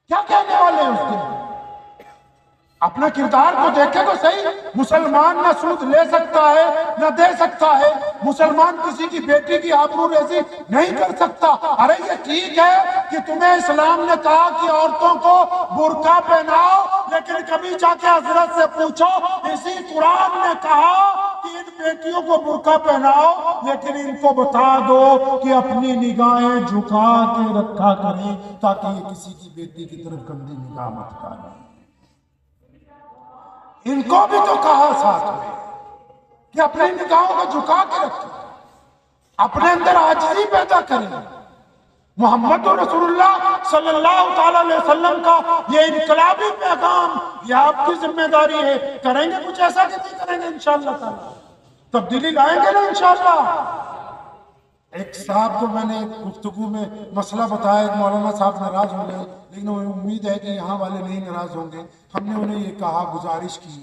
کیا کہنے والے ہیں اس دن؟ اپنا کردار کو دیکھے تو صحیح. مسلمان نہ سود لے سکتا ہے نہ دے سکتا ہے. مسلمان کسی کی بیٹی کی آبرو ریزی نہیں کر سکتا. ارے یہ ٹھیک ہے کہ تمہیں اسلام نے کہا کہ عورتوں کو برقع پہناؤ، لیکن کبھی جا کے حضرت سے پوچھو اسی قرآن نے کہا کہ ان بیٹیوں کو برقع پہناؤ، لیکن ان کو بتا دو کہ اپنی نگاہیں جھکا کے رکھا کریں تاکہ یہ کسی کی بیٹی کی طرف گندی نگاہ مت کریں. ان کو بھی تو کہا ساتھ میں کہ اپنی نگاہوں کو جھکا کے رکھیں، اپنے اندر عاجزی پیدا کریں. محمد رسول اللہ صلی اللہ تعالیٰ علیہ وسلم کا یہ انقلابی پیغام، یہ آپ کی ذمہ داری ہے. کریں گے کچھ ایسا کہ نہیں کریں گے انشاءاللہ تعالیٰ؟ تبدیلی لائیں گے نا انشاءاللہ. ایک صاحب کو میں نے گفتگو میں مسئلہ بتایا، ایک مولانا صاحب ناراض ہو گئے، لیکن امید ہے کہ یہاں والے نہیں ناراض ہوں گے. ہم نے انہیں یہ کہا، گزارش کی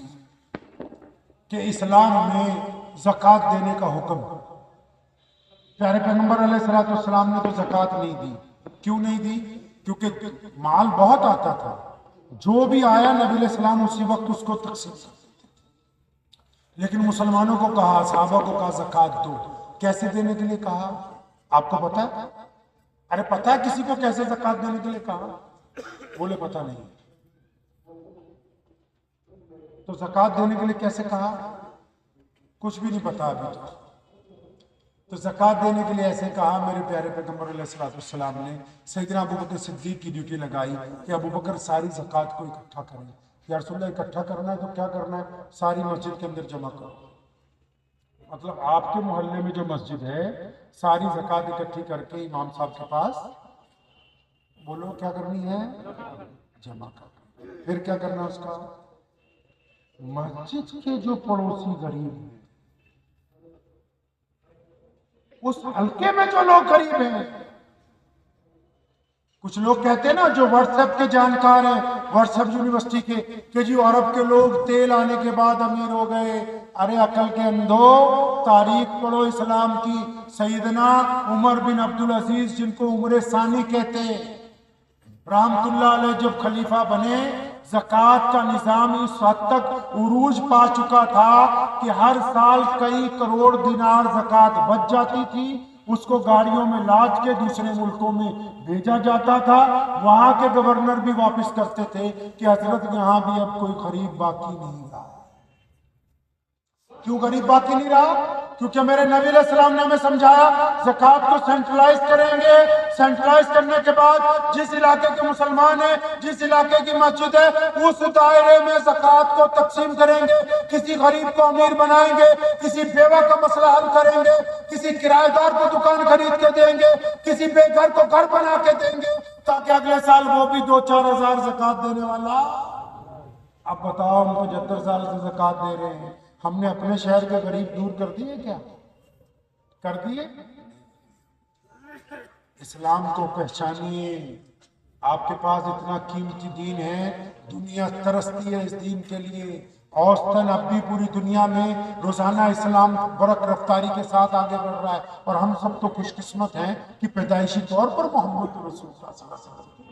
کہ اسلام میں زکوٰۃ دینے کا حکم، پیارے پیغمبر علیہ السلام نے تو زکوٰۃ نہیں دی. کیوں نہیں دی؟ کیونکہ مال بہت آتا تھا، جو بھی آیا نبی علیہ السلام اسی وقت اس کو تقسیم کرتے تھے. لیکن مسلمانوں کو کہا، صحابہ کو کہا زکوٰۃ دو. کیسے دینے کے لیے کہا آپ کو پتا ہے؟ ارے پتا ہے کسی کو کیسے زکوٰۃ دینے کے لیے کہا؟ بولے پتا نہیں. تو زکوٰۃ دینے کے لیے کیسے کہا؟ کچھ بھی نہیں پتا ابھی تو زکوٰۃ دینے کے لیے ایسے کہا. میرے پیارے پیغمبر علیہ السلام نے سیدنا ابوبکر صدیق کی ڈیوٹی لگائی کہ ابوبکر ساری زکوٰۃ کو اکٹھا کریں. یا رسول اللہ اکٹھا کرنا ہے تو کیا کرنا ہے؟ ساری مسجد کے اندر جمع کرو. مطلب آپ کے محلے میں جو مسجد ہے ساری زکوٰۃ اکٹھی کر کے امام صاحب کے پاس بولو کیا کرنی ہے؟ جمع کر. پھر کیا کرنا اس کا؟ مسجد کے جو پڑوسی غریب ہیں، اس حلقے میں جو لوگ غریب ہیں، کچھ لوگ کہتے ہیں نا جو واٹس ایپ کے جانکار ہیں، واٹس ایپ یونیورسٹی کے، کہ جی عرب کے لوگ تیل آنے کے بعد امیر ہو گئے. ارے عقل کے اندھو، تاریخ پڑھو اسلام کی. سیدنا عمر بن عبدالعزیز جن کو عمر ثانی کہتے ہیں، رحمت اللہ علیہ جب خلیفہ بنے، زکوٰۃ کا نظام اس حد تک عروج پا چکا تھا کہ ہر سال کئی کروڑ دینار زکوٰۃ بچ جاتی تھی. اس کو گاڑیوں میں لاد کے دوسرے ملکوں میں بھیجا جاتا تھا. وہاں کے گورنر بھی واپس کرتے تھے کہ حضرت یہاں بھی اب کوئی غریب باقی نہیں رہا. کیوں غریب باقی نہیں رہا؟ کیونکہ میرے نبی علیہ السلام نے ہمیں سمجھایا زکوٰۃ کو سینٹرلائز کریں گے. سینٹرلائز کرنے کے بعد جس علاقے کے مسلمان ہیں، جس علاقے کی مسجد ہے، اس دائرے میں زکوٰۃ کو تقسیم کریں گے. کسی غریب کو امیر بنائیں گے، کسی بیوہ کا مسئلہ حل کریں گے، کسی کرایہ دار کو دکان خرید کے دیں گے، کسی بے گھر کو گھر بنا کے دیں گے تاکہ اگلے سال وہ بھی 2-4 ہزار زکوٰۃ دینے والا. اب بتاؤ، ہم 75 سال سے زکوٰۃ دے رہے ہیں، ہم نے اپنے شہر کے غریب دور کر دیے؟ کیا کر دیے؟ اسلام کو پہچانیے. آپ کے پاس اتنا قیمتی دین ہے، دنیا ترستی ہے اس دین کے لیے. اوسطاً اب بھی پوری دنیا میں روزانہ اسلام برق رفتاری کے ساتھ آگے بڑھ رہا ہے، اور ہم سب تو خوش قسمت ہیں کہ پیدائشی طور پر محمد رسول اللہ صلی اللہ علیہ وسلم